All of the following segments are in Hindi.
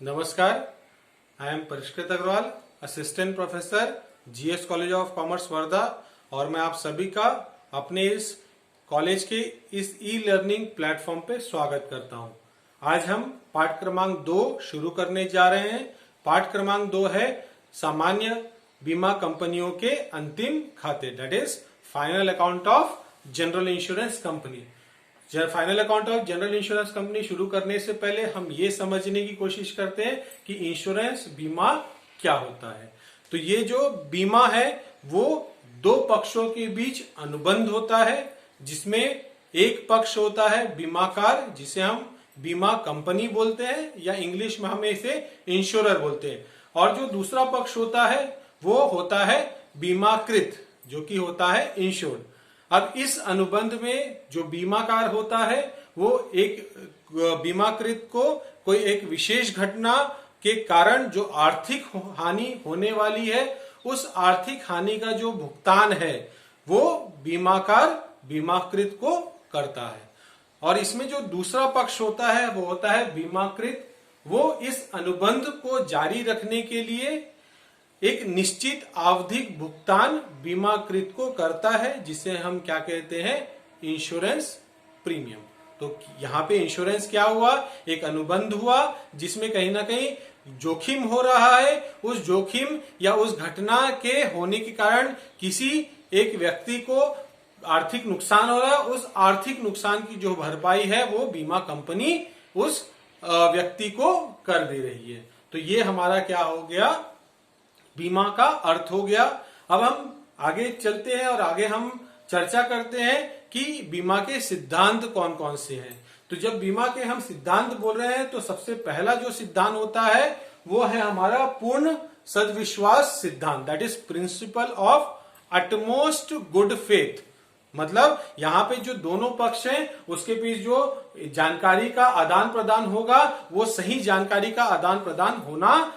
नमस्कार, I am Parishkrit Agrawal, assistant professor, GS college of commerce Wardha. और मैं आप सभी का अपने इस कॉलेज के इस ई लर्निंग प्लेटफॉर्म पे स्वागत करता हूं। आज हम पाठ क्रमांक 2 शुरू करने जा रहे हैं। पाठ क्रमांक 2 है सामान्य बीमा कंपनियों के अंतिम खाते, that is final account of general insurance company. Final account of general insurance company शुरू करने से पहले हम ये समझने की कोशिश करते हैं कि इंश्योरेंस बीमा क्या होता है। तो ये जो बीमा है वो दो पक्षों के बीच अनुबंध होता है, जिसमें एक पक्ष होता है बीमाकार, जिसे हम बीमा कंपनी बोलते हैं या इंग्लिश में हम इसे इंश्योरर बोलते हैं, और जो दूसरा पक्ष होता है वो होता है बीमाकृत, जो कि होता है इंश्योर्ड। अब इस अनुबंध में जो बीमाकार होता है वो एक बीमाकृत को कोई एक विशेष घटना के कारण जो आर्थिक हानि होने वाली है, उस आर्थिक हानि का जो भुगतान है वो बीमाकार बीमाकृत को करता है। और इसमें जो दूसरा पक्ष होता है वो होता है बीमाकृत। वो इस अनुबंध को जारी रखने के लिए एक निश्चित आवधिक भुगतान बीमाकृत को करता है, जिसे हम क्या कहते हैं, इंश्योरेंस प्रीमियम। तो यहाँ पे इंश्योरेंस क्या हुआ, एक अनुबंध हुआ जिसमें कहीं ना कहीं जोखिम हो रहा है। उस जोखिम या उस घटना के होने के कारण किसी एक व्यक्ति को आर्थिक नुकसान हो रहा है, उस आर्थिक नुकसान की जो भरपाई है वो बीमा कंपनी उस व्यक्ति को कर दे रही है। तो ये हमारा क्या हो गया, बीमा का अर्थ हो गया। अब हम आगे चलते हैं और आगे हम चर्चा करते हैं कि बीमा के सिद्धांत कौन कौन से हैं। तो जब बीमा के हम सिद्धांत बोल रहे हैं तो सबसे पहला जो सिद्धांत होता है वो है हमारा पूर्ण सद्विश्वास सिद्धांत, that is principle of utmost good faith. मतलब यहाँ पे जो दोनों पक्ष हैं उसके बीच जो जानकारी का आदान प्रदान होगा वो सही जानकारी का आदान प्रदान होना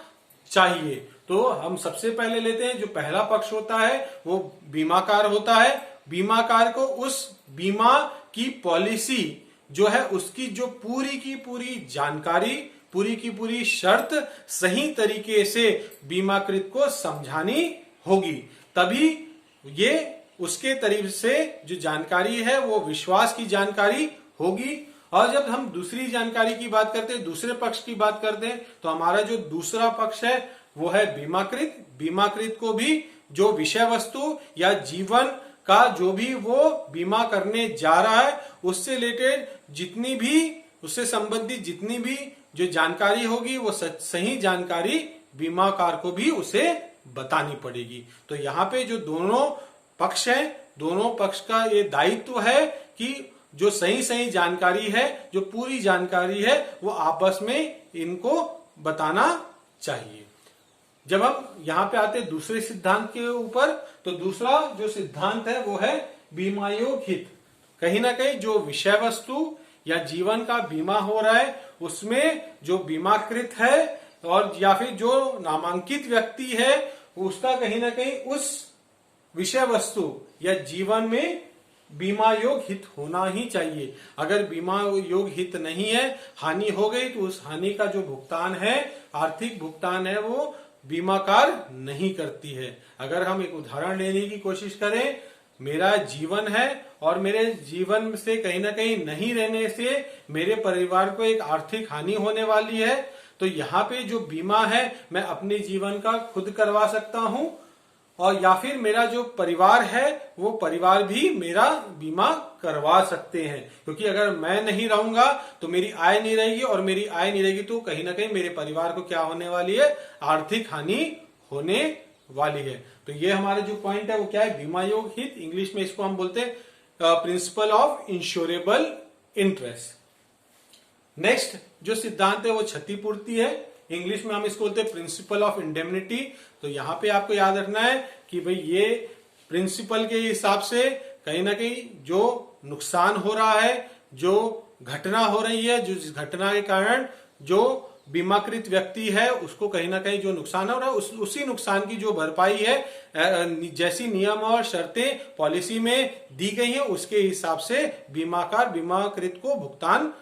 चाहिए। तो हम सबसे पहले लेते हैं जो पहला पक्ष होता है वो बीमाकार होता है। बीमाकार को उस बीमा की पॉलिसी जो है उसकी जो पूरी की पूरी जानकारी, पूरी की पूरी शर्त सही तरीके से बीमाकृत को समझानी होगी, तभी ये उसके तरीके से जो जानकारी है वो विश्वास की जानकारी होगी। और जब हम दूसरी जानकारी की बात करते हैं, दूसरे पक्ष की बात करते हैं, तो हमारा जो दूसरा पक्ष है वो है बीमाकृत। बीमाकृत को भी जो विषय वस्तु या जीवन का जो भी वो बीमा करने जा रहा है उससे रिलेटेड जितनी भी, उससे संबंधित जितनी भी जो जानकारी होगी वो सही जानकारी बीमाकार को भी उसे बतानी पड़ेगी। तो यहाँ पे जो दोनों पक्ष हैं, दोनों पक्ष का ये दायित्व है कि जो सही सही जानकारी है, जो पूरी जानकारी है वो आपस में इनको बताना चाहिए। जब हम यहाँ पे आते हैं दूसरे सिद्धांत के ऊपर, तो दूसरा जो सिद्धांत है वो है बीमायोग हित। कहीं ना कहीं जो विषय वस्तु या जीवन का बीमा हो रहा है उसमें जो बीमाकृत है और या फिर जो नामांकित व्यक्ति है उसका कहीं ना कहीं उस विषय वस्तु या जीवन में बीमा योग हित होना ही चाहिए। अगर बीमा योग हित नहीं है, हानि हो गई, तो उस हानि का जो भुगतान है, आर्थिक भुगतान है, वो बीमाकार नहीं करती है। अगर हम एक उदाहरण लेने की कोशिश करें, मेरा जीवन है और मेरे जीवन से कहीं ना कहीं नहीं रहने से मेरे परिवार को एक आर्थिक हानि होने वाली है, तो यहाँ पे जो बीमा है मैं अपने जीवन का खुद करवा सकता हूं, और या फिर मेरा जो परिवार है वो परिवार भी मेरा बीमा करवा सकते हैं। क्योंकि अगर मैं नहीं रहूंगा तो मेरी आय नहीं रहेगी, और मेरी आय नहीं रहेगी तो कहीं ना कहीं मेरे परिवार को क्या होने वाली है, आर्थिक हानि होने वाली है। तो ये हमारा जो पॉइंट है वो क्या है, बीमा योग हित। इंग्लिश में इसको हम बोलते हैं principle of insurable interest. Next जो सिद्धांत है वो क्षतिपूर्ति है। इंग्लिश में हम इसको बोलते हैं प्रिंसिपल ऑफ इंडेमनिटी। तो यहाँ पे आपको याद रखना है कि भाई ये प्रिंसिपल के हिसाब से कहीं ना कहीं जो नुकसान हो रहा है, जो घटना हो रही है, जिस घटना के कारण जो बीमाकृत व्यक्ति है उसको कहीं ना कहीं जो नुकसान हो रहा है उसी नुकसान की जो भरपाई है जैसी नियम और शर्तें पॉलिसी में दी गई है उसके हिसाब से बीमाकार बीमाकृत को भुगतान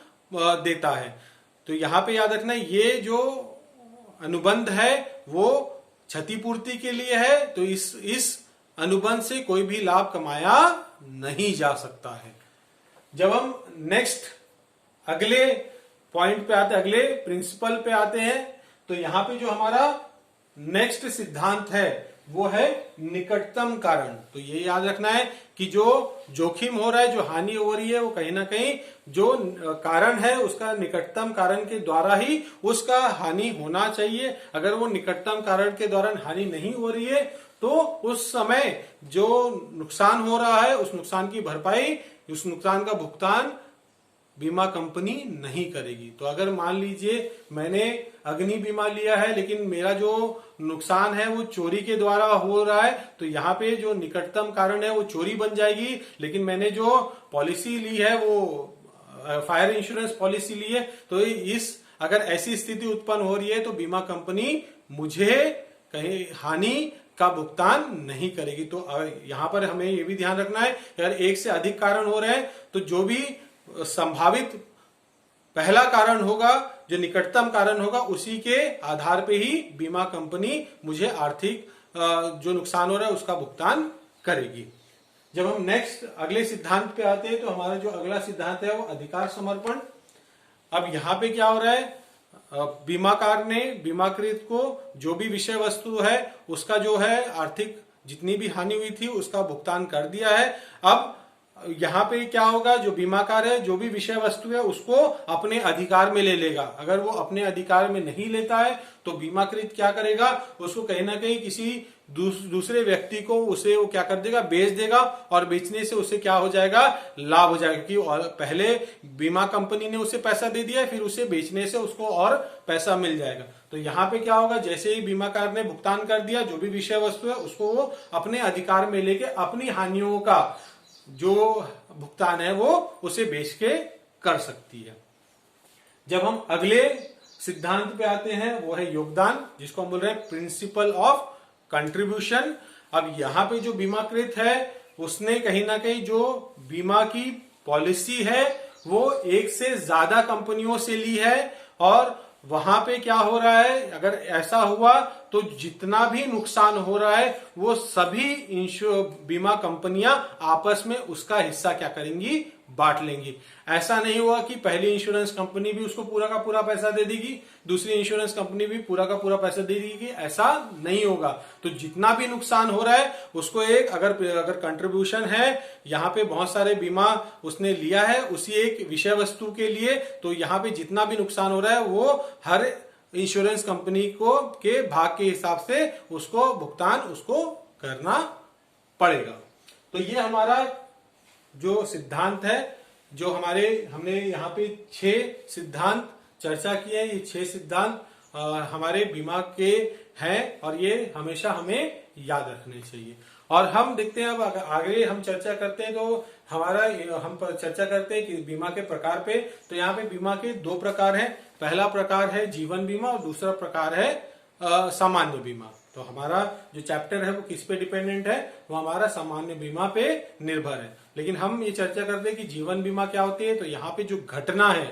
देता है। तो यहाँ पे याद रखना ये जो अनुबंध है वो क्षतिपूर्ति के लिए है, तो इस अनुबंध से कोई भी लाभ कमाया नहीं जा सकता है। जब हम नेक्स्ट अगले पॉइंट पे आते, अगले प्रिंसिपल पे आते हैं, तो यहां पे जो हमारा नेक्स्ट सिद्धांत है वो है निकटतम कारण। तो ये याद रखना है कि जो जोखिम हो रहा है, जो हानि हो रही है, वो कहीं ना कहीं जो कारण है उसका निकटतम कारण के द्वारा ही उसका हानि होना चाहिए। अगर वो निकटतम कारण के दौरान हानि नहीं हो रही है तो उस समय जो नुकसान हो रहा है उस नुकसान की भरपाई, उस नुकसान का भुगतान बीमा कंपनी नहीं करेगी। तो अगर मान लीजिए मैंने अग्नि बीमा लिया है लेकिन मेरा जो नुकसान है वो चोरी के द्वारा हो रहा है, तो यहाँ पे जो निकटतम कारण है वो चोरी बन जाएगी। लेकिन मैंने जो पॉलिसी ली है वो फायर इंश्योरेंस पॉलिसी ली है, तो अगर ऐसी स्थिति उत्पन्न हो रही है तो बीमा कंपनी मुझे कहीं हानि का भुगतान नहीं करेगी। तो यहाँ पर हमें ये भी ध्यान रखना है कि अगर एक से अधिक कारण हो रहे हैं तो जो भी संभावित पहला कारण होगा, जो निकटतम कारण होगा, उसी के आधार पे ही बीमा कंपनी मुझे आर्थिक जो नुकसान हो रहा है उसका भुगतान करेगी। जब हम नेक्स्ट अगले सिद्धांत पे आते हैं तो हमारा जो अगला सिद्धांत है वो अधिकार समर्पण। अब यहाँ पे क्या हो रहा है, बीमाकार ने बीमाकृत को जो भी विषय वस्तु है उसका जो है आर्थिक जितनी भी हानि हुई थी उसका भुगतान कर दिया है। अब यहाँ पे क्या होगा, जो बीमाकार है जो भी विषय वस्तु है उसको अपने अधिकार में ले लेगा। अगर वो अपने अधिकार में नहीं लेता है तो बीमाकृत क्या करेगा, उसको कहीं ना कहीं किसी दूसरे व्यक्ति को उसे वो क्या कर देगा, बेच देगा, और बेचने से उसे क्या हो जाएगा, लाभ हो जाएगा। क्योंकि पहले बीमा कंपनी ने उसे पैसा दे दिया, फिर उसे बेचने से उसको और पैसा मिल जाएगा। तो यहाँ पे क्या होगा, जैसे ही बीमाकार ने भुगतान कर दिया जो भी विषय वस्तु है उसको वो अपने अधिकार में लेके अपनी हानियों का जो भुगतान है वो उसे बेच के कर सकती है। जब हम अगले सिद्धांत पे आते हैं वो है योगदान, जिसको हम बोल रहे हैं प्रिंसिपल ऑफ कंट्रीब्यूशन। अब यहाँ पे जो बीमाकृत है उसने कहीं ना कहीं जो बीमा की पॉलिसी है वो एक से ज्यादा कंपनियों से ली है, और वहां पे क्या हो रहा है, अगर ऐसा हुआ तो जितना भी नुकसान हो रहा है वो सभी बीमा कंपनियां आपस में उसका हिस्सा क्या करेंगी, बांट लेंगी। ऐसा नहीं हुआ कि पहली इंश्योरेंस कंपनी भी उसको पूरा का पूरा पैसा दे देगी, दूसरी इंश्योरेंस कंपनी भी पूरा का पूरा पैसा दे देगी, ऐसा नहीं होगा। तो जितना भी नुकसान हो रहा है उसको एक अगर कंट्रीब्यूशन है, यहाँ पे बहुत सारे बीमा उसने लिया है उसी एक विषय वस्तु के लिए, तो यहाँ पे जितना भी नुकसान हो रहा है वो हर इंश्योरेंस कंपनी को के भाग के हिसाब से उसको भुगतान उसको करना पड़ेगा। तो ये हमारा जो सिद्धांत है, जो हमने यहाँ पे 6 सिद्धांत चर्चा किए हैं, ये 6 सिद्धांत हमारे बीमा के हैं और ये हमेशा हमें याद रखने चाहिए। और हम देखते हैं, अब आगे हम चर्चा करते हैं तो हम चर्चा करते हैं कि बीमा के प्रकार पे। तो यहाँ पे बीमा के 2 प्रकार हैं। पहला प्रकार है जीवन बीमा और दूसरा प्रकार है सामान्य बीमा। तो हमारा जो चैप्टर है वो किस पे डिपेंडेंट है, वो हमारा सामान्य बीमा पे निर्भर है। लेकिन हम ये चर्चा करते हैं कि जीवन बीमा क्या होती है। तो यहाँ पे जो घटना है,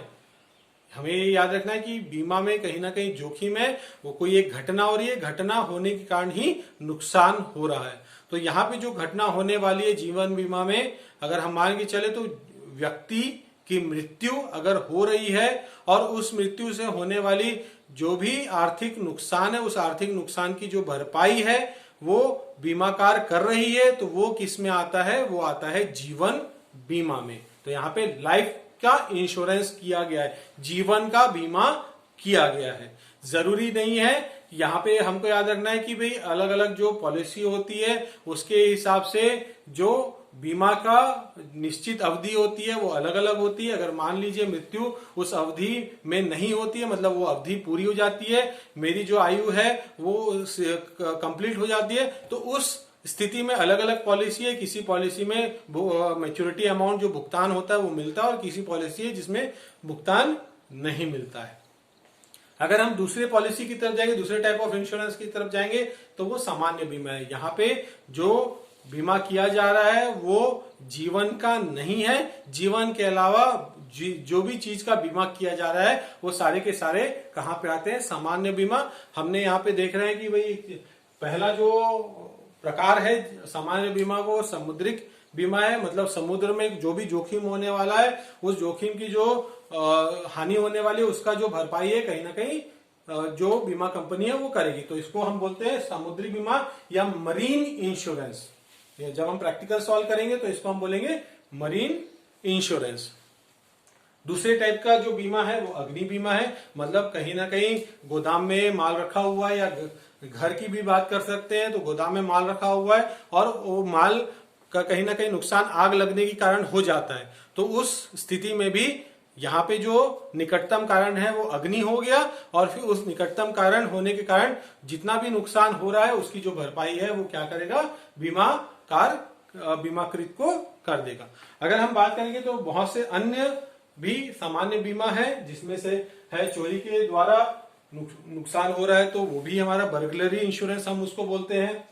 हमें ये याद रखना है कि बीमा में कहीं ना कहीं जोखिम है, वो कोई एक घटना हो रही है, घटना होने के कारण ही नुकसान हो रहा है। तो यहाँ पे जो घटना होने वाली है जीवन बीमा में, अगर हम मान के चले तो व्यक्ति की मृत्यु अगर हो रही है और उस मृत्यु से होने वाली जो भी आर्थिक नुकसान है, उस आर्थिक नुकसान की जो भरपाई है वो बीमाकार कर रही है, तो वो किस में आता है, वो आता है जीवन बीमा में। तो यहाँ पे लाइफ का इंश्योरेंस किया गया है, जीवन का बीमा किया गया है। जरूरी नहीं है, यहाँ पे हमको याद रखना है कि भाई अलग अलग जो पॉलिसी होती है उसके हिसाब से जो बीमा का निश्चित अवधि होती है वो अलग अलग होती है। अगर मान लीजिए मृत्यु उस अवधि में नहीं होती है, मतलब वो अवधि पूरी हो जाती है, मेरी जो आयु है वो कंप्लीट हो जाती है, तो उस स्थिति में अलग अलग पॉलिसी है। किसी पॉलिसी में मैच्योरिटी अमाउंट जो भुगतान होता है वो मिलता है और किसी पॉलिसी है जिसमें भुगतान नहीं मिलता है। अगर हम दूसरे पॉलिसी की तरफ जाएंगे, दूसरे टाइप ऑफ इंश्योरेंस की तरफ जाएंगे, तो वो सामान्य बीमा है। यहाँ पे जो बीमा किया जा रहा है वो जीवन का नहीं है। जीवन के अलावा जो भी चीज का बीमा किया जा रहा है वो सारे के सारे कहां पे आते हैं? सामान्य बीमा। हमने यहाँ पे देख रहे हैं कि भाई पहला जो प्रकार है सामान्य बीमा को समुद्रिक बीमा है, मतलब समुद्र में जो भी जोखिम होने वाला है उस जोखिम की जो हानि होने वाली है उसका जो भरपाई है कहीं ना कहीं जो बीमा कंपनी है वो करेगी। तो इसको हम बोलते हैं समुद्री बीमा या मरीन इंश्योरेंस। जब हम प्रैक्टिकल सॉल्व करेंगे तो इसको हम बोलेंगे मरीन इंश्योरेंस। दूसरे टाइप का जो बीमा है वो अग्नि बीमा है, मतलब कहीं ना कहीं गोदाम में माल रखा हुआ है या घर की भी बात कर सकते हैं, तो गोदाम में माल रखा हुआ है और वो माल का कहीं ना कहीं नुकसान आग लगने के कारण हो जाता है, तो उस स्थिति में भी यहाँ पे जो निकटतम कारण है वो अग्नि हो गया और फिर उस निकटतम कारण होने के कारण जितना भी नुकसान हो रहा है उसकी जो भरपाई है वो क्या करेगा? बीमाकृत को कर देगा। अगर हम बात करेंगे तो बहुत से अन्य भी सामान्य बीमा है, जिसमें से है चोरी के द्वारा नुकसान हो रहा है तो वो भी हमारा बर्गलरी इंश्योरेंस हम उसको बोलते हैं।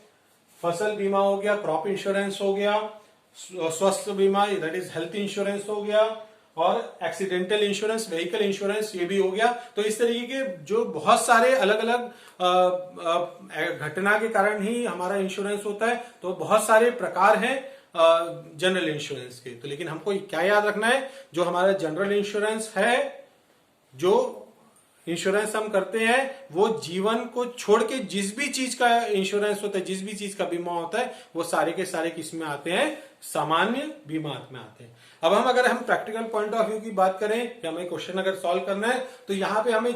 फसल बीमा हो गया, क्रॉप इंश्योरेंस हो गया, स्वास्थ्य बीमा दैट इज हेल्थ इंश्योरेंस हो गया, और एक्सीडेंटल इंश्योरेंस, व्हीकल इंश्योरेंस ये भी हो गया। तो इस तरीके के जो बहुत सारे अलग अलग घटना के कारण ही हमारा इंश्योरेंस होता है, तो बहुत सारे प्रकार हैं जनरल इंश्योरेंस के। तो लेकिन हमको क्या याद रखना है, जो हमारा जनरल इंश्योरेंस है, जो इंश्योरेंस हम करते हैं वो जीवन को छोड़ के जिस भी चीज का इंश्योरेंस होता है, जिस भी चीज का बीमा होता है वो सारे के सारे किस में आते हैं? सामान्य बीमा में आते हैं। अब अगर हम प्रैक्टिकल पॉइंट ऑफ व्यू की बात करें कि हमें क्वेश्चन अगर सॉल्व करना है तो यहाँ पे हमें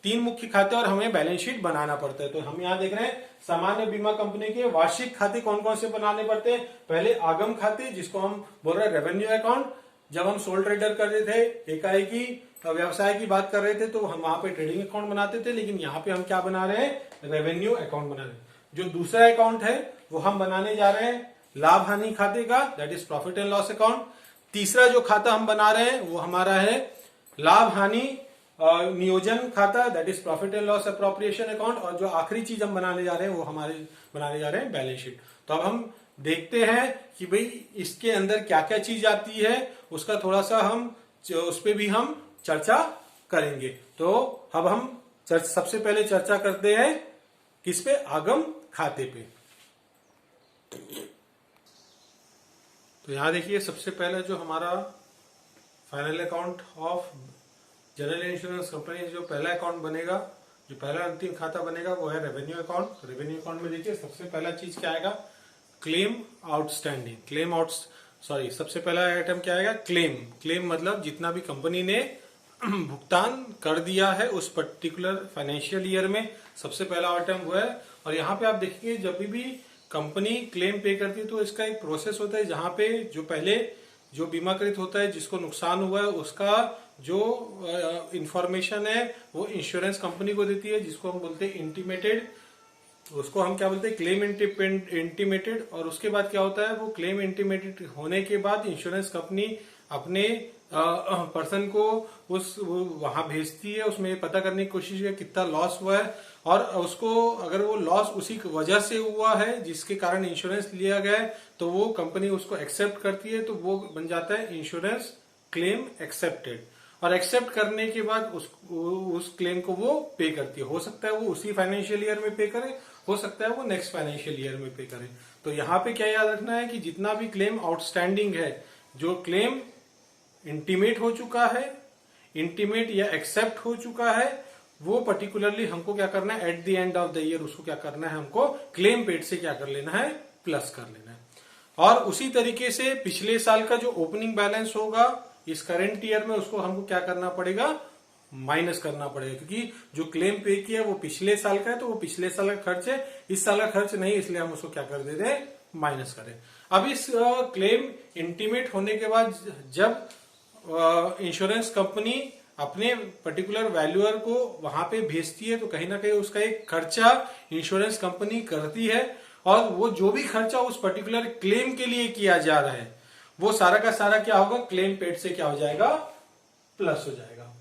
तीन मुख्य खाते और हमें बैलेंस शीट बनाना पड़ता है। तो हम यहाँ देख रहे हैं सामान्य बीमा कंपनी के वार्षिक खाते कौन कौन से बनाने पड़ते हैं। पहले आगम खाते, जिसको हम बोल रहे हैं रेवेन्यू अकाउंट। जब हम सोल ट्रेडर कर रहे थे, एकाएकी व्यवसाय की बात कर रहे थे, तो हम वहां पे ट्रेडिंग अकाउंट बनाते थे, लेकिन यहाँ पे हम क्या बना रहे हैं? रेवेन्यू अकाउंट बना रहे हैं। जो दूसरा अकाउंट है वो हम बनाने जा रहे हैं लाभ हानि खाते का, that is profit and loss account. तीसरा जो खाता हम बना रहे हैं वो हमारा है लाभ हानि नियोजन खाता, that is profit and loss appropriation account. और जो आखिरी चीज हम बनाने जा रहे हैं वो हमारे बनाने जा रहे हैं बैलेंस शीट। तो अब हम देखते हैं कि भाई इसके अंदर क्या क्या चीज आती है, उसका थोड़ा सा हम उस पर भी हम चर्चा करेंगे। तो अब हम सबसे पहले चर्चा करते हैं किस पे? आगम खाते पे। तो यहां देखिए सबसे पहले जो हमारा final account of general insurance company, जो पहला अकाउंट बनेगा, जो पहला अंतिम खाता बनेगा वो है रेवेन्यू अकाउंट। रेवेन्यू अकाउंट में देखिए सबसे पहला चीज क्या आएगा? Claim outstanding. सबसे पहला आइटम क्या आएगा? क्लेम मतलब जितना भी कंपनी ने भुगतान कर दिया है उस पर्टिकुलर फाइनेंशियल ईयर में, सबसे पहला आइटम वो है। और यहाँ पे आप देखेंगे जब भी कंपनी क्लेम पे करती है तो इसका एक प्रोसेस होता है जहां पे जो पहले जो बीमाकृत होता है जिसको नुकसान हुआ है उसका जो इंफॉर्मेशन है वो इंश्योरेंस कंपनी को देती है, जिसको हम बोलते हैं इंटीमेटेड। उसको हम क्या बोलते हैं? Claim intimated. और उसके बाद क्या होता है? वो क्लेम इंटीमेटेड होने के बाद इंश्योरेंस कंपनी अपने पर्सन को वहां भेजती है, उसमें पता करने की कोशिश है कितना लॉस हुआ है, और उसको अगर वो लॉस उसी वजह से हुआ है जिसके कारण इंश्योरेंस लिया गया है तो वो कंपनी उसको एक्सेप्ट करती है, तो वो बन जाता है इंश्योरेंस क्लेम एक्सेप्टेड। और एक्सेप्ट करने के बाद उस क्लेम को वो पे करती है। हो सकता है वो उसी फाइनेंशियल ईयर में पे करे, हो सकता है वो नेक्स्ट फाइनेंशियल ईयर में पे करे। तो यहाँ पे क्या याद रखना है कि जितना भी क्लेम आउटस्टैंडिंग है, जो क्लेम इंटीमेट हो चुका है, इंटीमेट या एक्सेप्ट हो चुका है, वो पर्टिकुलरली हमको क्या करना है? At the end of the year उसको क्या करना है? हमको क्लेम पेड से क्या कर लेना है? प्लस कर लेना है। और उसी तरीके से पिछले साल का जो ओपनिंग बैलेंस होगा इस करंट ईयर में, उसको हमको क्या करना पड़ेगा? माइनस करना पड़ेगा, क्योंकि जो क्लेम पे किया वो पिछले साल का है, तो वो पिछले साल का खर्च है, इस साल का खर्च नहीं, इसलिए हम उसको क्या कर देते हैं? माइनस करें। अब इस क्लेम इंटीमेट होने के बाद जब इंश्योरेंस कंपनी अपने पर्टिकुलर वैल्यूअर को वहां पे भेजती है तो कहीं ना कहीं उसका एक खर्चा इंश्योरेंस कंपनी करती है, और वो जो भी खर्चा उस पर्टिकुलर क्लेम के लिए किया जा रहा है वो सारा का सारा क्या होगा? क्लेम पेड से क्या हो जाएगा? प्लस हो जाएगा।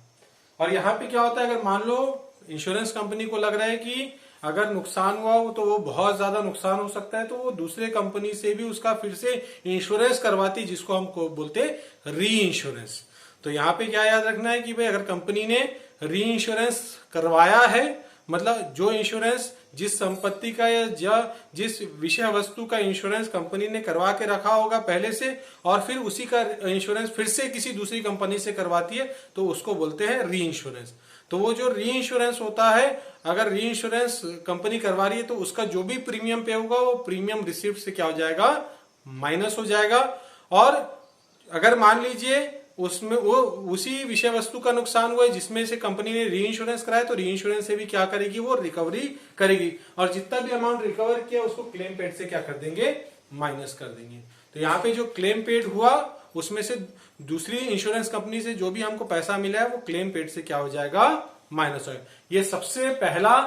और यहाँ पे क्या होता है, अगर मान लो इंश्योरेंस कंपनी को लग रहा है कि अगर नुकसान हुआ हो तो वो बहुत ज्यादा नुकसान हो सकता है, तो वो दूसरे कंपनी से भी उसका फिर से इंश्योरेंस करवाती, जिसको हम बोलते हैं री इंश्योरेंस। तो यहाँ पे क्या याद रखना है कि भाई अगर कंपनी ने री इंश्योरेंस करवाया है, मतलब जो इंश्योरेंस जिस संपत्ति का या जिस विषय वस्तु का इंश्योरेंस कंपनी ने करवा के रखा होगा पहले से, और फिर उसी का इंश्योरेंस फिर से किसी दूसरी कंपनी से करवाती है, तो उसको बोलते हैं री इंश्योरेंस। तो वो जो री इंश्योरेंस होता है, अगर री इंश्योरेंस कंपनी करवा रही है तो उसका जो भी प्रीमियम पे होगा वो प्रीमियम रिसिप्ट से क्या हो जाएगा, माइनस हो जाएगा। और अगर मान लीजिए उसमें वो उसी विषय वस्तु का नुकसान हुआ है जिसमें से कंपनी ने री इंश्योरेंस कराया, तो री इंश्योरेंस से भी क्या करेगी, वो रिकवरी करेगी, और जितना भी अमाउंट रिकवर किया उसको क्लेम पेड से क्या कर देंगे, माइनस कर देंगे। तो यहाँ पे जो क्लेम पेड हुआ उसमें से दूसरी इंश्योरेंस कंपनी से जो भी हमको पैसा मिला है वो क्लेम पेड से क्या हो जाएगा, माइनस हो जाएगा। ये सबसे पहला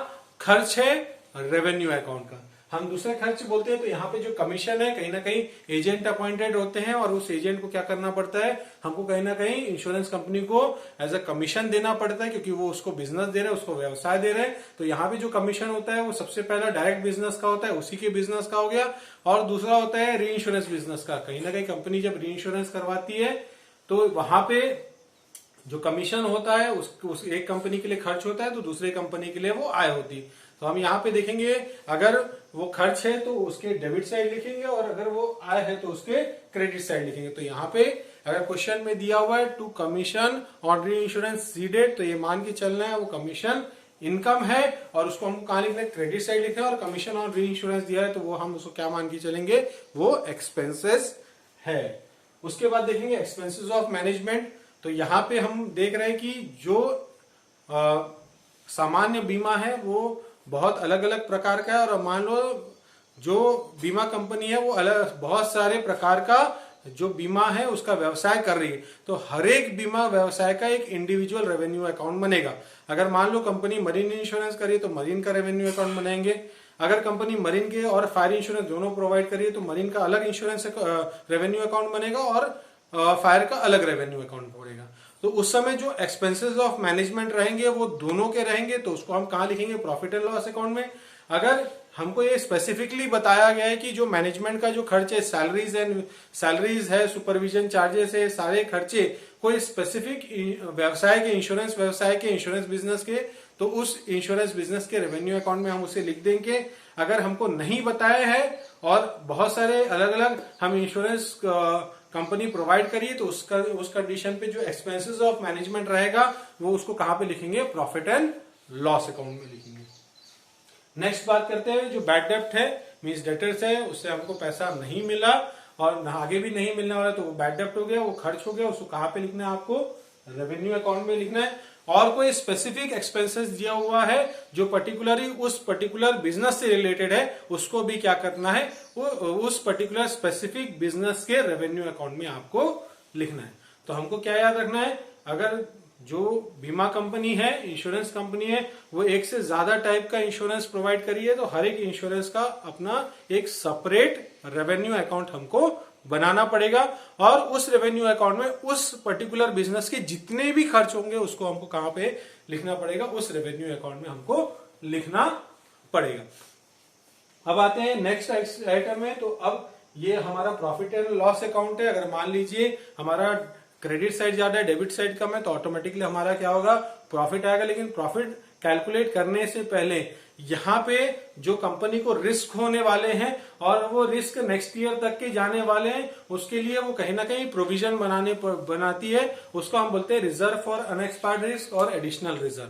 खर्च है रेवेन्यू अकाउंट का। हम दूसरे खर्च बोलते हैं तो यहाँ पे जो कमीशन है, कहीं ना कहीं एजेंट अपॉइंटेड होते हैं और उस एजेंट को क्या करना पड़ता है, हमको कहीं ना कहीं इंश्योरेंस कंपनी को एज अ कमीशन देना पड़ता है, क्योंकि वो उसको बिजनेस दे रहे हैं, उसको व्यवसाय दे रहे हैं। तो यहाँ पे जो कमीशन होता है वो सबसे पहला डायरेक्ट बिजनेस का होता है, उसी के बिजनेस का हो गया, और दूसरा होता है री इंश्योरेंस बिजनेस का। कहीं ना कहीं कंपनी जब री इंश्योरेंस करवाती है तो वहां पे जो कमीशन होता है उस एक कंपनी के लिए खर्च होता है, तो दूसरे कंपनी के लिए वो आय होती है। तो हम यहाँ पे देखेंगे, अगर वो खर्च है तो उसके डेबिट साइड लिखेंगे, और अगर वो आय है तो उसके क्रेडिट साइड लिखेंगे। तो यहाँ पे अगर क्वेश्चन में दिया हुआ है to commission on reinsurance ceded, तो ये मान के चलना है वो कमीशन इनकम है, और उसको हमको कहाँ लिखना है, क्रेडिट साइड लिखना है। और कमीशन ऑन री इंश्योरेंस दिया है तो वो हम उसको क्या मान के चलेंगे, वो एक्सपेंसेस है। उसके बाद देखेंगे एक्सपेंसेस ऑफ मैनेजमेंट। तो यहाँ पे हम देख रहे हैं कि जो सामान्य बीमा है वो बहुत अलग अलग प्रकार का है, और मान लो जो बीमा कंपनी है वो अलग बहुत सारे प्रकार का जो बीमा है उसका व्यवसाय कर रही है। तो हर एक बीमा व्यवसाय का एक इंडिविजुअल रेवेन्यू अकाउंट बनेगा। अगर मान लो कंपनी मरीन इंश्योरेंस करी तो मरीन का रेवेन्यू अकाउंट बनाएंगे। अगर कंपनी मरीन के और फायर इंश्योरेंस दोनों प्रोवाइड करिए तो मरीन का अलग इंश्योरेंस रेवेन्यू अकाउंट बनेगा, और फायर का अलग रेवेन्यू अकाउंट पड़ेगा। तो उस समय जो एक्सपेंसेस ऑफ मैनेजमेंट रहेंगे वो दोनों के रहेंगे, तो उसको हम कहाँ लिखेंगे, प्रॉफिट एंड लॉस अकाउंट में। अगर हमको ये स्पेसिफिकली बताया गया है कि जो मैनेजमेंट का जो खर्च है, सैलरीज है, सुपरविजन चार्जेस है, सारे खर्चे कोई स्पेसिफिक व्यवसाय के इंश्योरेंस बिजनेस के, तो उस इंश्योरेंस बिजनेस के रेवेन्यू अकाउंट में हम उसे लिख देंगे। अगर हमको नहीं बताया है और बहुत सारे अलग अलग हम इंश्योरेंस कंपनी प्रोवाइड करिए, तो उस कंडीशन पे जो एक्सपेंसेस ऑफ मैनेजमेंट रहेगा वो उसको कहां पे लिखेंगे, प्रॉफिट एंड लॉस अकाउंट में लिखेंगे। नेक्स्ट बात करते हैं जो बैड डेब्ट है, मींस डेटर्स है, उससे हमको पैसा नहीं मिला और आगे भी नहीं मिलने वाला, तो वो बैड डेब्ट हो गया, वो खर्च हो गया, उसको कहां पे लिखना है, आपको रेवेन्यू अकाउंट में लिखना है। और कोई स्पेसिफिक एक्सपेंसेस दिया हुआ है जो पर्टिकुलरली उस पर्टिकुलर बिजनेस से रिलेटेड है, उसको भी क्या करना है, वो उस पर्टिकुलर स्पेसिफिक बिजनेस के रेवेन्यू अकाउंट में आपको लिखना है। तो हमको क्या याद रखना है, अगर जो बीमा कंपनी है, इंश्योरेंस कंपनी है, वो एक से ज्यादा टाइप का इंश्योरेंस प्रोवाइड करी है, तो हर एक इंश्योरेंस का अपना एक सेपरेट रेवेन्यू अकाउंट हमको बनाना पड़ेगा, और उस रेवेन्यू अकाउंट में उस पर्टिकुलर बिजनेस के जितने भी खर्च होंगे उसको हमको कहां पे लिखना पड़ेगा, उस रेवेन्यू अकाउंट में हमको लिखना पड़ेगा। अब आते हैं नेक्स्ट आइटम में। तो अब ये हमारा प्रॉफिट एंड लॉस अकाउंट है। अगर मान लीजिए हमारा क्रेडिट साइड ज्यादा है, डेबिट साइड कम है, तो ऑटोमेटिकली हमारा क्या होगा, प्रॉफिट आएगा। लेकिन प्रॉफिट कैलकुलेट करने से पहले यहाँ पे जो कंपनी को रिस्क होने वाले हैं और वो रिस्क नेक्स्ट ईयर तक के जाने वाले हैं, उसके लिए वो कहीं ना कहीं प्रोविजन बनाती है, उसको हम बोलते हैं रिजर्व फॉर अनएक्सपायर्ड रिस्क और एडिशनल रिजर्व।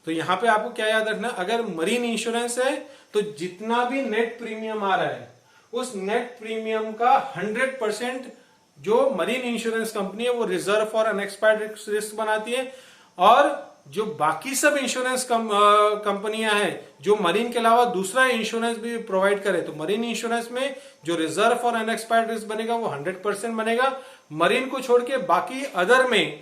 तो यहाँ पे आपको क्या याद रखना, अगर मरीन इंश्योरेंस है तो जितना भी नेट प्रीमियम आ रहा है उस नेट प्रीमियम का 100% जो मरीन इंश्योरेंस कंपनी है वो रिजर्व फॉर अनएक्सपायर्ड रिस्क बनाती है, और जो बाकी सब इंश्योरेंस कंपनियां हैं जो मरीन के अलावा दूसरा इंश्योरेंस भी प्रोवाइड करे, तो मरीन इंश्योरेंस में जो रिजर्व फॉर अनएक्सपायर्ड रिस्क बनेगा वो 100% बनेगा। मरीन को छोड़ के बाकी अदर में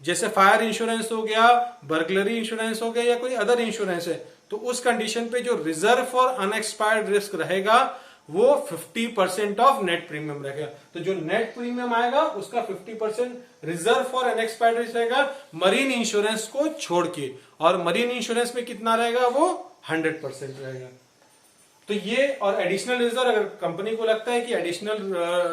जैसे फायर इंश्योरेंस हो गया, बर्गलरी इंश्योरेंस हो गया, या कोई अदर इंश्योरेंस है, तो उस कंडीशन पे जो रिजर्व फॉर अनएक्सपायर्ड रिस्क रहेगा वो 50% ऑफ नेट प्रीमियम रहेगा। तो जो नेट प्रीमियम आएगा उसका 50% रिजर्व फॉर अनएक्सपायर्ड रिस्क रहेगा मरीन इंश्योरेंस को छोड़ के, और मरीन इंश्योरेंस में कितना रहेगा, वो 100% रहेगा। तो ये और एडिशनल रिजर्व, अगर कंपनी को लगता है कि एडिशनल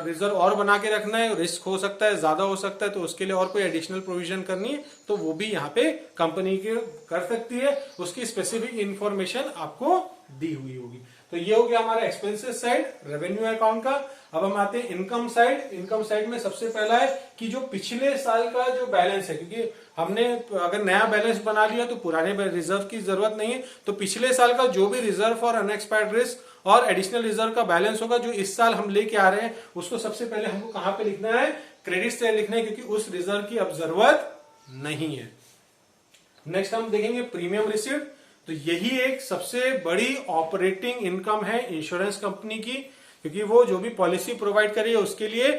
रिजर्व और बना के रखना है, रिस्क हो सकता है, ज्यादा हो सकता है, तो उसके लिए और कोई एडिशनल प्रोविजन करनी है तो वो भी यहाँ पे कंपनी के कर सकती है, उसकी स्पेसिफिक इंफॉर्मेशन आपको दी हुई होगी। तो ये हो गया हमारा एक्सपेंसेस साइड, रेवेन्यू अकाउंट का। अब हम आते हैं इनकम साइड। इनकम साइड में सबसे पहला है कि जो पिछले साल का जो बैलेंस है, क्योंकि हमने अगर नया बैलेंस बना लिया तो पुराने रिजर्व की जरूरत नहीं है, तो पिछले साल का जो भी रिजर्व फॉर अनएक्सपायर्ड रिस्क और एडिशनल रिजर्व का बैलेंस होगा जो इस साल हम लेके आ रहे हैं, उसको सबसे पहले हमको कहां पे लिखना है, क्रेडिट साइड लिखना है, क्योंकि उस रिजर्व की अब जरूरत नहीं है। नेक्स्ट हम देखेंगे प्रीमियम रिसीव्ड। तो यही एक सबसे बड़ी ऑपरेटिंग इनकम है इंश्योरेंस कंपनी की, क्योंकि वो जो भी पॉलिसी प्रोवाइड कर रही है उसके लिए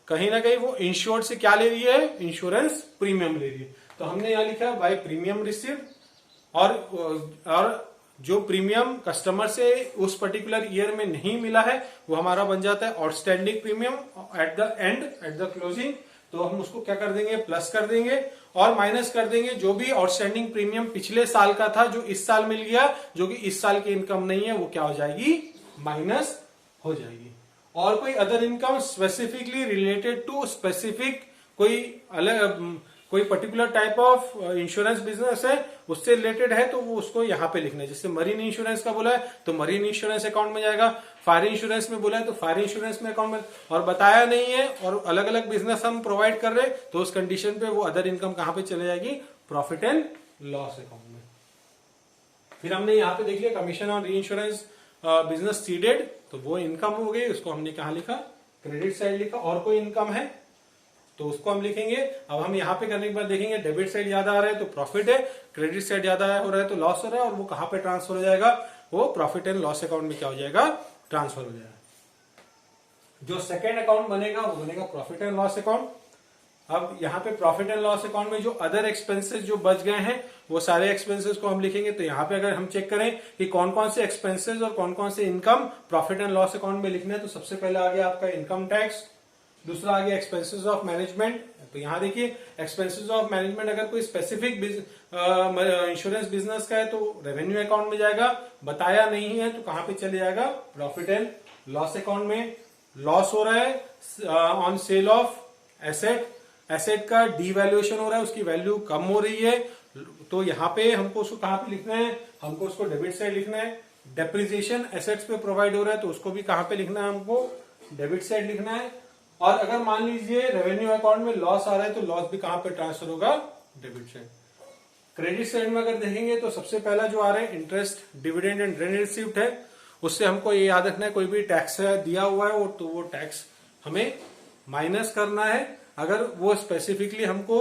कहीं ना कहीं वो इंश्योर्ड से क्या ले रही है, इंश्योरेंस प्रीमियम ले रही है। तो हमने यहां लिखा बाय प्रीमियम रिसीव्ड, और जो प्रीमियम कस्टमर से उस पर्टिकुलर ईयर में नहीं मिला है वो हमारा बन जाता है outstanding premium at the end, at the closing. तो हम उसको क्या कर देंगे, प्लस कर देंगे और माइनस कर देंगे जो भी आउटस्टैंडिंग प्रीमियम पिछले साल का था जो इस साल मिल गया, जो कि इस साल की इनकम नहीं है, वो क्या हो जाएगी, माइनस हो जाएगी। और कोई other income specifically related to specific कोई अलग कोई particular type of insurance business है उससे रिलेटेड है तो वो उसको यहाँ पे लिखना है। जैसे मरीन इंश्योरेंस का बोला है तो मरीन इंश्योरेंस अकाउंट में जाएगा, फायर इंश्योरेंस में बोला है तो फायर इंश्योरेंस में अकाउंट में, और बताया नहीं है और अलग अलग बिजनेस हम प्रोवाइड कर रहे हैं तो उस कंडीशन पे वो अदर इनकम कहां पे चले जाएगी, प्रॉफिट एंड लॉस अकाउंट में। फिर हमने यहाँ पे देख लिया कमीशन ऑन री इंश्योरेंस बिजनेस सीडेड, तो वो इनकम हो गई, उसको हमने कहा लिखा, क्रेडिट साइड लिखा। और कोई इनकम है तो उसको हम लिखेंगे। अब हम यहाँ पे करने के बाद देखेंगे डेबिट साइड ज्यादा आ रहा है तो प्रॉफिट है, क्रेडिट साइड ज्यादा हो रहा है तो लॉस हो रहा है, और वो कहां पे ट्रांसफर हो जाएगा, वो प्रॉफिट एंड लॉस अकाउंट में क्या हो जाएगा, ट्रांसफर हो जाएगा। जो सेकेंड अकाउंट बनेगा वो बनेगा प्रॉफिट एंड लॉस अकाउंट। अब यहाँ पे प्रॉफिट एंड लॉस अकाउंट में जो अदर एक्सपेंसेस जो बच गए हैं वो सारे एक्सपेंसेस को हम लिखेंगे। तो यहाँ पे अगर हम चेक करें कि कौन कौन से एक्सपेंसेस और कौन कौन से income profit and loss account में लिखना है, तो सबसे पहले आ गया आपका इनकम टैक्स, दूसरा आ गया एक्सपेंसेस ऑफ मैनेजमेंट। तो यहाँ देखिए एक्सपेंसेस ऑफ मैनेजमेंट अगर कोई स्पेसिफिक इंश्योरेंस बिजनेस का है तो रेवेन्यू अकाउंट में जाएगा, बताया नहीं है तो कहां पे चले जाएगा, प्रॉफिट एंड लॉस अकाउंट में। लॉस हो रहा है on sale of asset, asset का डीवैल्यूएशन हो रहा है, उसकी वैल्यू कम हो रही है, तो यहाँ पे हमको उसको कहां पे लिखना है, हमको उसको डेबिट साइड लिखना है। डेप्रिसिएशन एसेट्स पे प्रोवाइड हो रहा है तो उसको भी कहां पे लिखना है, हमको डेबिट साइड लिखना है। और अगर मान लीजिए रेवेन्यू अकाउंट में लॉस आ रहा है तो लॉस भी कहां पे ट्रांसफर होगा, डेबिट साइड। क्रेडिट साइड में अगर देखेंगे तो सबसे पहला जो आ रहा है interest dividend and rent received है, उससे हमको ये याद रखना है कोई भी टैक्स दिया हुआ है तो वो टैक्स हमें माइनस करना है। अगर वो स्पेसिफिकली हमको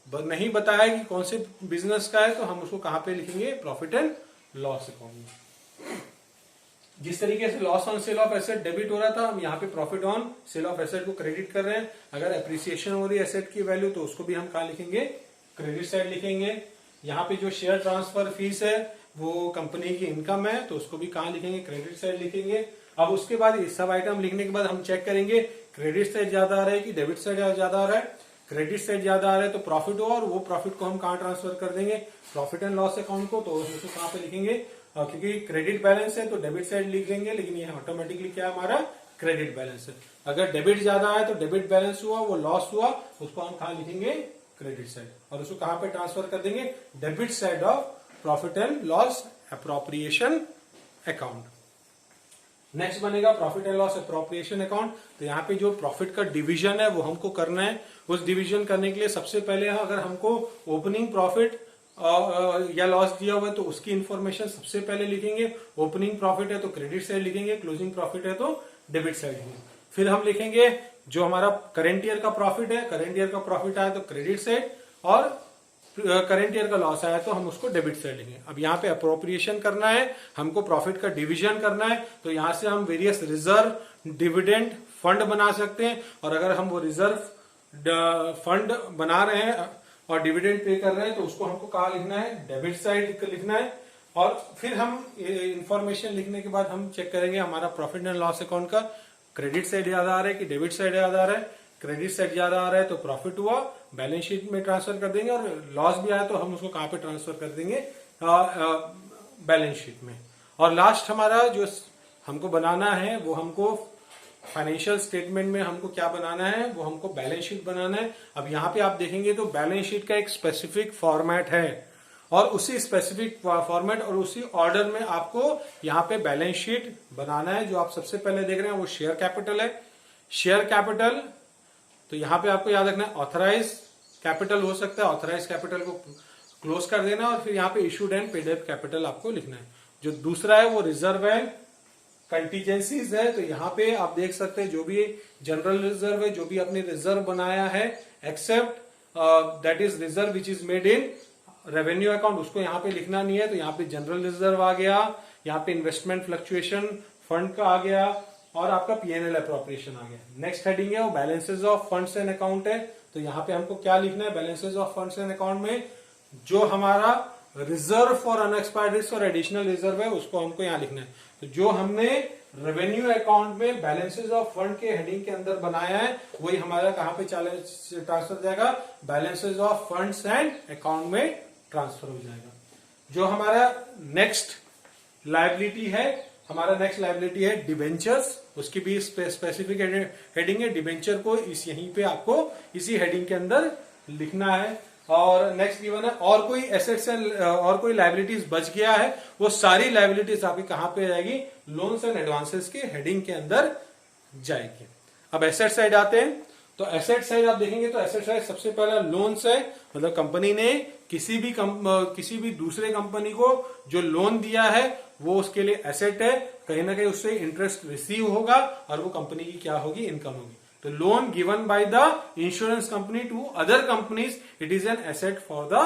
नहीं बताया कि कौन से बिजनेस का है तो हम उसको कहां पे लिखेंगे, प्रॉफिट एंड लॉस अकाउंट में। जिस तरीके से loss on sale of asset debit हो रहा था, हम यहाँ पे profit on sale of asset को क्रेडिट कर रहे हैं। अगर एप्रिसिएशन हो रही है एसेट की वैल्यू तो उसको भी हम कहा लिखेंगे, क्रेडिट साइड लिखेंगे। यहाँ पे जो शेयर ट्रांसफर फीस है वो कंपनी की इनकम है तो उसको भी कहाँ लिखेंगे, क्रेडिट साइड लिखेंगे। अब उसके बाद ये सब आइटम लिखने के बाद हम चेक करेंगे क्रेडिट साइड ज्यादा आ रहा है कि डेबिट साइड ज्यादा आ रहा है। क्रेडिट साइड ज्यादा आ रहा है तो प्रॉफिट हो, और वो प्रॉफिट को हम कहाँ ट्रांसफर कर देंगे, प्रॉफिट एंड लॉस अकाउंट को। तो उसको कहाँ पे लिखेंगे, क्योंकि क्रेडिट बैलेंस है तो डेबिट साइड लिख देंगे, लेकिन ये ऑटोमेटिकली क्या है, हमारा क्रेडिट बैलेंस है। अगर डेबिट ज्यादा है तो डेबिट बैलेंस हुआ, वो लॉस हुआ, उसको हम कहाँ लिखेंगे, क्रेडिट साइड, और उसको कहाँ पे ट्रांसफर कर देंगे, debit side of profit and loss appropriation account. Next बनेगा profit and loss appropriation account. तो यहाँ पे जो प्रॉफिट का डिवीजन है वो हमको करना है। उस डिवीजन करने के लिए सबसे पहले अगर हमको ओपनिंग प्रॉफिट या लॉस दिया हुआ है तो उसकी इंफॉर्मेशन सबसे पहले लिखेंगे। ओपनिंग प्रॉफिट है तो क्रेडिट साइड लिखेंगे, क्लोजिंग प्रॉफिट है तो डेबिट साइड लिखेंगे। फिर हम लिखेंगे जो हमारा करंट ईयर का प्रॉफिट है, करंट ईयर का प्रॉफिट आया तो क्रेडिट साइड, और करंट ईयर का लॉस आया तो हम उसको डेबिट साइड लेंगे। अब यहाँ पे अप्रोप्रिएशन करना है, हमको प्रॉफिट का डिवीजन करना है, तो यहाँ से हम वेरियस रिजर्व, डिविडेंड, फंड बना सकते हैं। और अगर हम वो रिजर्व फंड बना रहे हैं और डिविडेंड पे कर रहे हैं तो उसको हमको कहाँ लिखना है, डेबिट साइड लिखना है। और फिर हम इंफॉर्मेशन लिखने के बाद हम चेक करेंगे हमारा प्रॉफिट एंड लॉस अकाउंट का क्रेडिट साइड ज्यादा आ रहा है कि डेबिट साइड ज्यादा आ रहा है। क्रेडिट साइड ज्यादा आ रहा है तो प्रॉफिट हुआ, बैलेंस शीट में ट्रांसफर कर देंगे, और लॉस भी आया तो हम उसको कहां पे ट्रांसफर कर देंगे, बैलेंस शीट में। और लास्ट हमारा जो हमको बनाना है वो हमको फाइनेंशियल स्टेटमेंट में हमको क्या बनाना है, वो हमको बैलेंस शीट बनाना है। अब यहाँ पे आप देखेंगे तो बैलेंस शीट का एक स्पेसिफिक फॉर्मेट है, और उसी स्पेसिफिक फॉर्मेट और उसी ऑर्डर में आपको यहाँ पे बैलेंस शीट बनाना है। जो आप सबसे पहले देख रहे हैं वो शेयर कैपिटल है। शेयर कैपिटल तो यहाँ पे आपको याद रखना है ऑथराइज कैपिटल हो सकता है, ऑथराइज कैपिटल को क्लोज कर देना, और फिर यहाँ पे issued and paid up capital आपको लिखना है। जो दूसरा है वो रिजर्व एंड कंटीजेंसीज है। तो यहाँ पे आप देख सकते हैं जो भी जनरल रिजर्व है, जो भी आपने रिजर्व बनाया है except that is reserve which is made in revenue account, उसको यहाँ पे लिखना नहीं है। तो यहाँ पे जनरल रिजर्व आ गया, यहाँ पे इन्वेस्टमेंट फ्लक्चुएशन फंड का आ गया, और आपका पीएनएल अप्रोप्रिएशन आ गया। नेक्स्ट हेडिंग है वो balances of funds and account है। तो यहाँ पे हमको क्या लिखना है, balances of funds and account में जो हमारा रिजर्व फॉर अनएक्सपायर्ड रिस्क और एडिशनल रिजर्व है उसको हमको यहाँ लिखना है। तो जो हमने रेवेन्यू अकाउंट में बैलेंसेज ऑफ फंड के हेडिंग के अंदर बनाया है वही हमारा कहां पे ट्रांसफर जाएगा, balances of funds and account में ट्रांसफर हो जाएगा। जो हमारा नेक्स्ट लायबिलिटी है, हमारा नेक्स्ट लायबिलिटी है डिबेंचर्स, उसकी भी स्पेसिफिक हेडिंग है। डिबेंचर को इस यहीं पे आपको इसी हेडिंग के अंदर लिखना है। और नेक्स्ट गिवन है और कोई एसेट्स और कोई लायबिलिटीज बच गया है, वो सारी लायबिलिटीज आपकी कहां पे जाएगी, लोन्स एंड एडवांसेस के हेडिंग के अंदर जाएगी। अब एसेट साइड आते हैं। तो एसेट साइड आप देखेंगे तो एसेट साइड सबसे पहला लोन्स है, मतलब कंपनी ने किसी भी दूसरे कंपनी को जो लोन दिया है वो उसके लिए एसेट है, कहीं ना कहीं उससे इंटरेस्ट रिसीव होगा और वो कंपनी की क्या होगी, इनकम होगी। तो loan given by the insurance company to other companies, it is an asset for the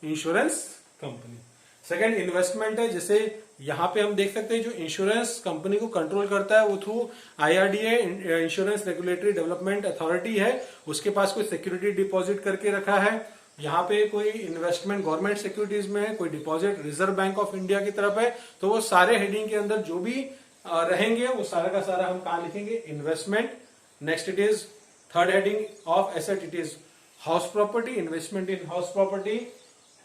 insurance company. Second investment है, जैसे यहां पे हम देख सकते हैं जो इंश्योरेंस कंपनी को कंट्रोल करता है वो through IRDA, insurance regulatory development authority है, उसके पास कोई सिक्योरिटी डिपॉजिट करके रखा है। यहाँ पे कोई इन्वेस्टमेंट गवर्नमेंट सिक्योरिटीज में है, कोई deposit reserve bank of India की तरफ है। तो वो सारे हेडिंग के अंदर जो भी रहेंगे वो सारा का सारा हम कहा लिखेंगे, investment. Next it is third heading of asset, it is house property, investment in house property.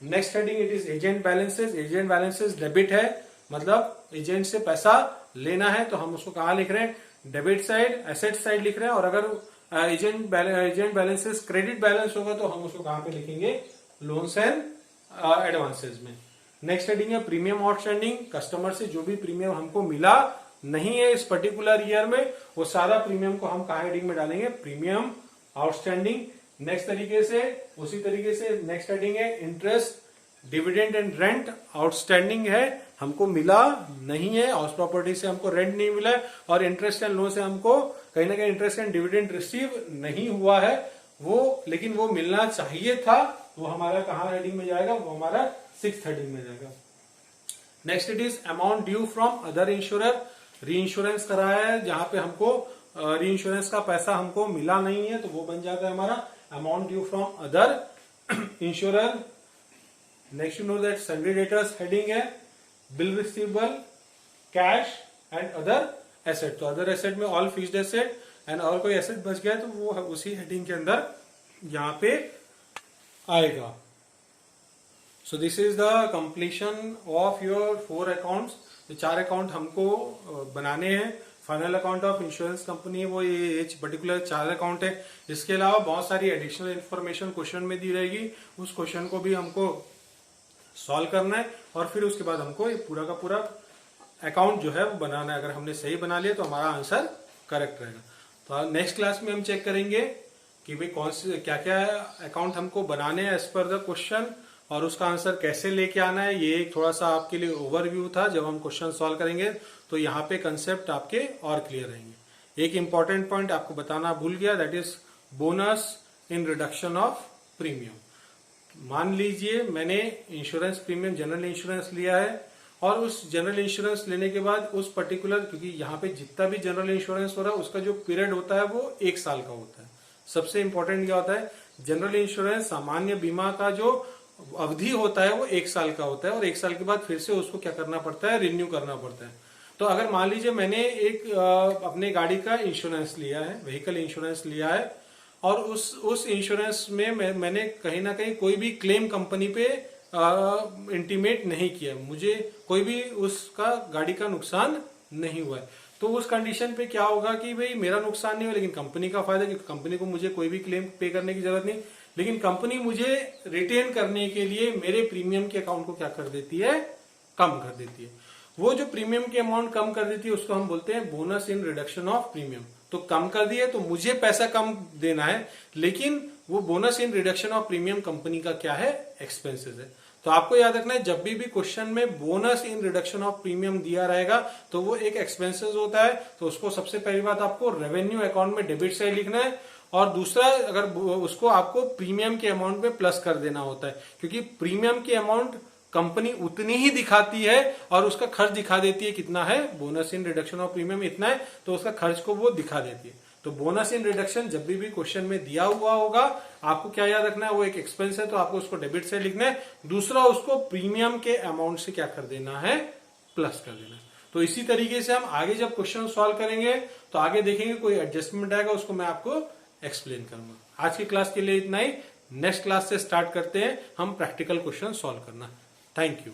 Next heading it is agent balances, agent balances debit है, मतलब एजेंट से पैसा लेना है तो हम उसको कहां लिख रहे हैं, डेबिट साइड, एसेट साइड लिख रहे हैं। और अगर एजेंट बैलेंसेस क्रेडिट बैलेंस होगा तो हम उसको कहां पे लिखेंगे, लोन्स एंड एडवांसेस में। नेक्स्ट हेडिंग है प्रीमियम आउटस्टैंडिंग, कस्टमर से जो भी प्रीमियम हमको मिला नहीं है इस पर्टिकुलर ईयर में वो सारा प्रीमियम को हम कहां हेडिंग में डालेंगे, प्रीमियम आउटस्टैंडिंग। नेक्स्ट तरीके से उसी तरीके से नेक्स्ट हेडिंग है interest, dividend and rent outstanding है, हमको मिला नहीं है, हाउस प्रॉपर्टी से हमको रेंट नहीं मिला है, और इंटरेस्ट एंड लोन से हमको कहीं ना कहीं इंटरेस्ट एंड डिविडेंड रिसीव नहीं हुआ है वो, लेकिन वो मिलना चाहिए था, वो हमारा कहां हेडिंग में जाएगा, वो हमारा सिक्स्थ हेडिंग में जाएगा। Next it is amount due from other insurer, री इंश्योरेंस कराया है जहां पे हमको री इंश्योरेंस का पैसा हमको मिला नहीं है तो वो बन जाता है हमारा amount due from other insurer. Next you know that sundry debtors heading है, bill receivable, cash and other asset. तो अदर एसेट में ऑल फिक्स्ड एसेट एंड और कोई एसेट बच गया तो वो उसी हेडिंग के अंदर यहाँ पे आएगा। So this is the completion of your 4 accounts. ये 4 अकाउंट हमको बनाने हैं। Final account of insurance company वो ये पर्टिकुलर 4 अकाउंट है। इसके अलावा बहुत सारी एडिशनल इन्फॉर्मेशन क्वेश्चन में दी रहेगी, उस क्वेश्चन को भी हमको सॉल्व करना है और फिर उसके बाद हमको ये पूरा का पूरा अकाउंट जो है वो बनाना है। अगर हमने सही बना लिया तो हमारा आंसर करेक्ट रहेगा। तो नेक्स्ट क्लास में हम चेक करेंगे कि भाई कौन से क्या क्या अकाउंट हमको बनाने हैं एज पर द क्वेश्चन और उसका आंसर कैसे लेके आना है। ये एक थोड़ा सा आपके लिए ओवरव्यू था। जब हम क्वेश्चन सॉल्व करेंगे तो यहाँ पे कंसेप्ट आपके और क्लियर रहेंगे। एक इंपॉर्टेंट पॉइंट आपको बताना भूल गया, that is bonus in reduction of premium. मान लीजिए मैंने इंश्योरेंस प्रीमियम जनरल इंश्योरेंस लिया है और उस जनरल इंश्योरेंस लेने के बाद उस पर्टिकुलर, क्योंकि यहाँ पे जितना भी जनरल इंश्योरेंस हो रहा है उसका जो पीरियड होता है वो 1 साल का होता है। सबसे इंपॉर्टेंट क्या होता है, जनरल इंश्योरेंस सामान्य बीमा का जो अवधि होता है वो 1 साल का होता है, और 1 साल के बाद फिर से उसको क्या करना पड़ता है, रिन्यू करना पड़ता है। तो अगर मान लीजिए मैंने एक अपने गाड़ी का इंश्योरेंस लिया है, व्हीकल इंश्योरेंस लिया है, और उस इंश्योरेंस में मैंने कहीं ना कहीं कोई भी क्लेम कंपनी पे इंटीमेट नहीं किया, मुझे कोई भी उसका गाड़ी का नुकसान नहीं हुआ है, तो उस कंडीशन पे क्या होगा कि भाई मेरा नुकसान नहीं हुआ लेकिन कंपनी का फायदा, क्योंकि कंपनी को मुझे कोई भी क्लेम पे करने की जरूरत नहीं, लेकिन कंपनी मुझे रिटेन करने के लिए मेरे प्रीमियम के अकाउंट को क्या कर देती है, कम कर देती है। वो जो प्रीमियम की अमाउंट कम कर देती है उसको हम बोलते हैं bonus in reduction of premium. तो कम कर दिए तो मुझे पैसा कम देना है, लेकिन वो bonus in reduction of premium company का क्या है, एक्सपेंसेस है। तो आपको याद रखना है, जब भी क्वेश्चन में bonus in reduction of premium दिया रहेगा तो वो एक एक्सपेंसेस होता है, तो उसको सबसे पहली बात आपको रेवेन्यू अकाउंट में डेबिट साइड लिखना है, और दूसरा अगर उसको आपको प्रीमियम के अमाउंट में प्लस कर देना होता है, क्योंकि प्रीमियम की अमाउंट कंपनी उतनी ही दिखाती है और उसका खर्च दिखा देती है कितना है, bonus in reduction of premium इतना है, तो उसका खर्च को वो दिखा देती है। तो बोनस इन रिडक्शन जब भी क्वेश्चन में दिया हुआ होगा, आपको क्या याद रखना है, वो एक एक्सपेंस है तो आपको उसको डेबिट से लिखना है, दूसरा उसको प्रीमियम के अमाउंट से क्या कर देना है, प्लस कर देना है। तो इसी तरीके से हम आगे जब क्वेश्चन सॉल्व करेंगे तो आगे देखेंगे कोई एडजस्टमेंट आएगा, उसको मैं आपको एक्सप्लेन करूंगा। आज की क्लास के लिए इतना ही, नेक्स्ट क्लास से स्टार्ट करते हैं हम प्रैक्टिकल क्वेश्चन सॉल्व करना। Thank you.